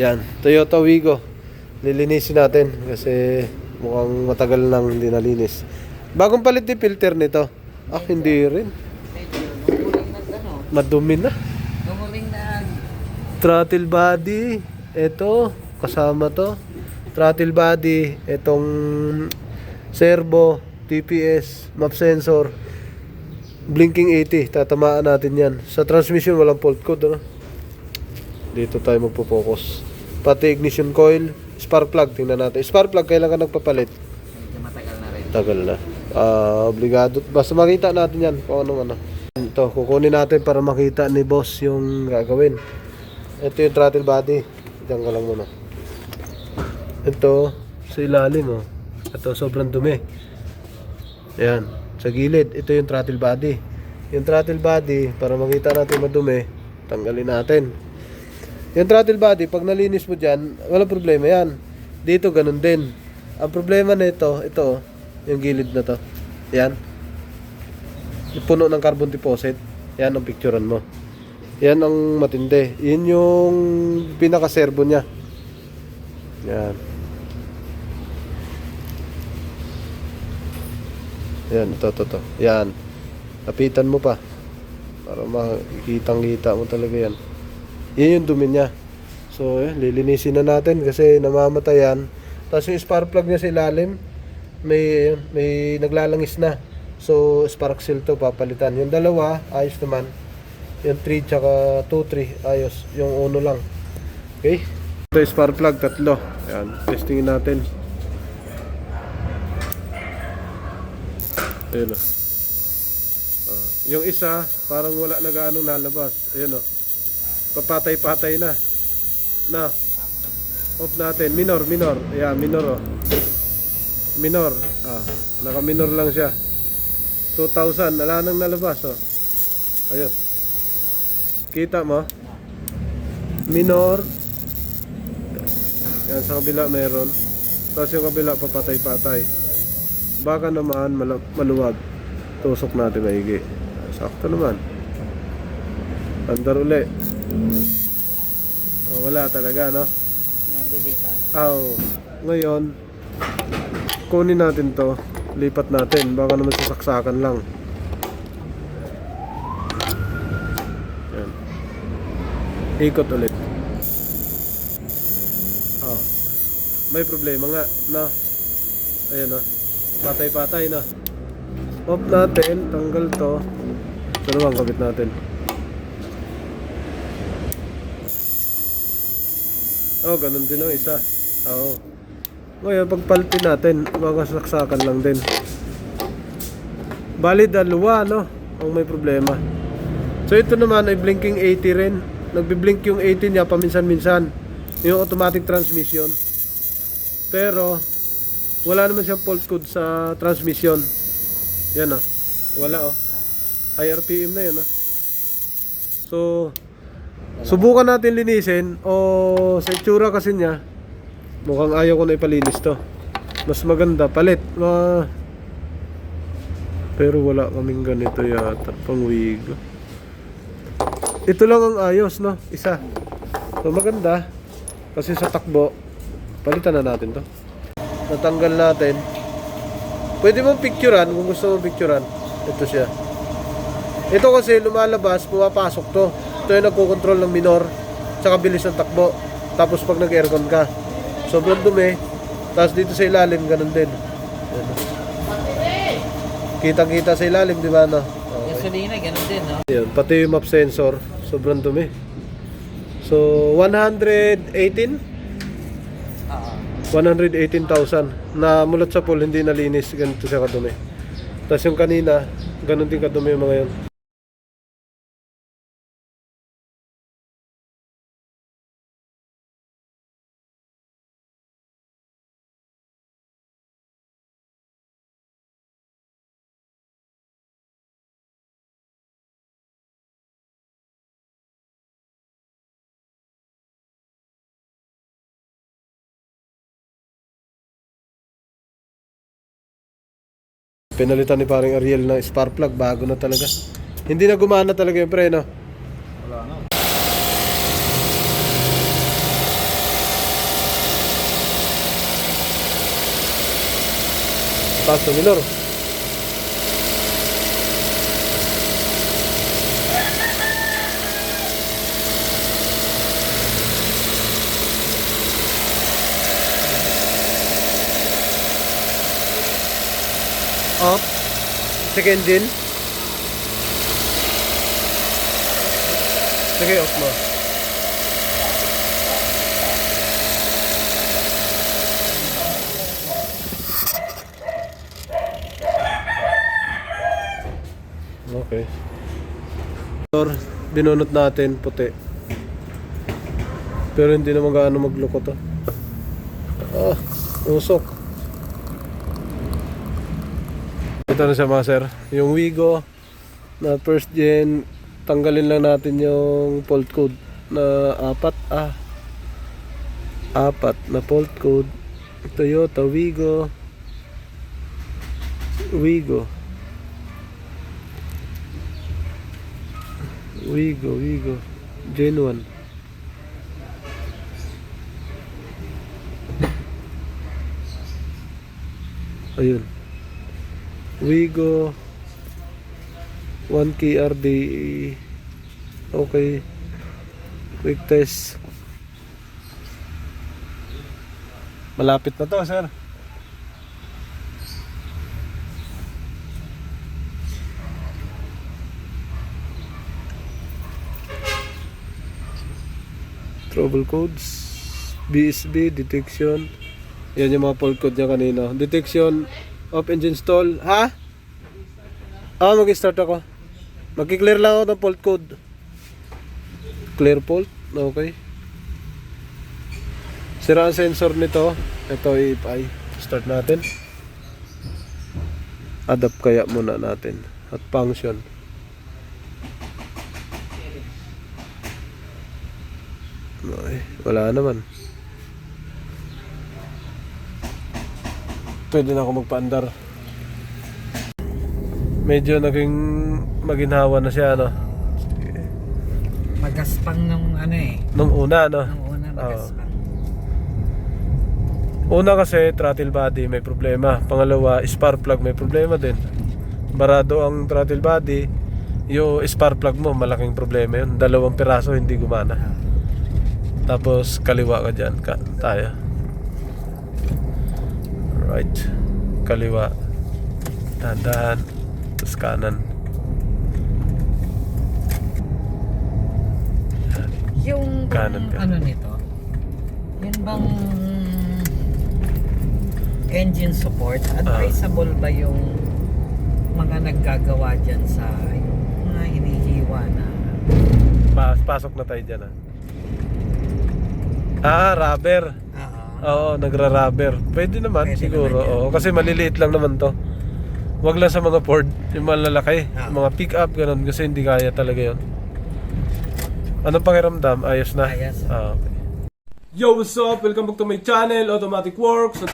Yan, Toyota Wigo. Lilinisin natin kasi mukhang matagal nang hindi nalinis. Bagong palit yung filter nito. Hindi rin. Madumi na. Throttle body. Ito, kasama to. Throttle body. Itong servo, TPS, map sensor, blinking 80. Tatamaan natin yan. Sa transmission, walang fault code. Ano? Dito tayo magpo-focus. Pati ignition coil, spark plug, tingnan natin. Spark plug, kailan ka nagpapalit? Matagal na rin. Tagal na. Obligado. Basta makita natin yan kung anong ano. Ito, kukunin natin para makita ni boss yung gagawin. Ito yung throttle body. Diyan ka lang muna. Ito, sa ilalim oh. Ito, sobrang dumi. Ayan, sa gilid. Ito yung throttle body. Yung throttle body, para makita natin madumi, tanggalin natin. Yung throttle body, pag nalinis mo dyan, walang problema yan. Dito, ganun din. Ang problema nito, ito, yung gilid na to. Yan. Yung puno ng carbon deposit. Yan ang picturean mo. Yan ang matindi. Yun yung pinaka-servo niya. Yan. Yan, ito. Yan. Lapitan mo pa. Para makikitang-kita mo talaga yan. Yan yung dumi niya. So, lilinisin na natin kasi namamatay yan. Tapos yung spark plug niya sa ilalim, may naglalangis na. So, spark seal to, papalitan. Yung dalawa, ayos naman. Yung 3 tsaka 2, 3, ayos. Yung 1 lang. Okay? Ito yung spark plug, 3. Ayan, testingin natin. Ayun o. Yung isa, parang wala na gaano nalabas. Ayun o. Papatay-patay na. Off natin. Minor. Ayan, minor oh. Minor. Naka-minor lang siya. 2,000. Wala nang nalabas oh. Ayun. Kita mo? Minor. Yan, sa kabila meron. Tapos yung kabila papatay-patay. Baka naman maluwag. Tusok natin maigi. Sakto naman. Andar uli. Wala talaga, no? Ngayon, kunin natin to. Lipat natin. Baka naman sasaksakan lang. Yan. Ikot ulit. May problema nga, no? Ayan, no? Patay-patay, no? Off natin. Tanggal to. Ito naman, kabit natin. Ganun din ang isa. Ngayon, pagpalpin natin, makasaksakan lang din. Bali, dalawa, no? Ang may problema. So, ito naman ay blinking 80 rin. Nagbiblink yung 80 niya paminsan-minsan. Yung automatic transmission. Pero, wala naman siyang fault code sa transmission. Yan, oh. Wala, oh. High RPM na yun, oh. So, subukan natin linisin o sa itsura kasi niya mukhang ayaw ko na ipalinis to. Mas maganda palit. Pero wala kaming ganito yata pang Wigo. Ito lang ang ayos, no? Isa. So maganda kasi sa takbo palitan na natin to. Natanggal natin. Pwede mong picturean kung gusto mong picturean. Ito siya. Ito kasi lumalabas, pumapasok to. Ito yung nagkocontrol ng minor tsaka bilis ng takbo. Tapos pag nag-aircon ka, sobrang dumi. Tapos dito sa ilalim, ganun din. Kitang-kita sa ilalim, di ba, no? Okay. Gasolina, ganun din, no? Yan, pati yung map sensor, sobrang dumi. So, 118? 118,000 na mulat sa pool, hindi nalinis. Ganito siya kadumi. Tapos yung kanina, ganun din kadumi yung mga yun. Pinalitan ni paring Ariel ng spark plug, bago na talaga. Hindi na gumana talaga yung preno. Wala na. Taas na minor. Off. Check engine. Sige, off mo. Okay. Binunot natin puti. Pero hindi naman gaano magloko to. Usok. Ito na siya mga sir. Yung Wigo na first gen, tanggalin lang natin yung fault code na apat na fault code. Toyota Wigo Gen 1. Ayun. Wigo 1K RDE. Okay. Quick test. Malapit na to, sir. Trouble codes, BSB, detection. Yan yung mga fault code niya kanina. Detection of engine stall. Ha? Mag-start ako. Mag-clear lang ako ng fault code. Clear fault. Okay. Sira ang sensor nito. Ito EFI. Start natin. Adapt kaya muna natin. At function. Okay. Wala naman. Pwede na ako magpaandar. Medyo naging maginhawa na siya, no? Magaspang nung ano eh. Nung una, no? Nung una magaspang. Una kasi throttle body may problema. Pangalawa, spark plug may problema din. Barado ang throttle body. Yung spark plug mo, malaking problema yun. 2 piraso hindi gumana. Tapos kaliwa ka dyan, tayo. Right. Kaliwa. Dahan-dahan. Tapos kanan. Yung Kanan ka. ano nito? Yun bang engine support? Advisable ba yung mga naggagawa dyan sa mga hinihiwa na Pasok na tayo dyan, rubber. Oo, nagra-rubber. Pwede naman. Pwede siguro. naman yan. Oo, kasi maliliit lang naman to. Wag lang sa mga Ford, yung malalaki, yung mga pick-up ganun kasi hindi kaya talaga 'yon. Anong pakiramdam? Ayos na? Ayos. Okay. Yo, what's up? Welcome back to my channel, Automatic Works.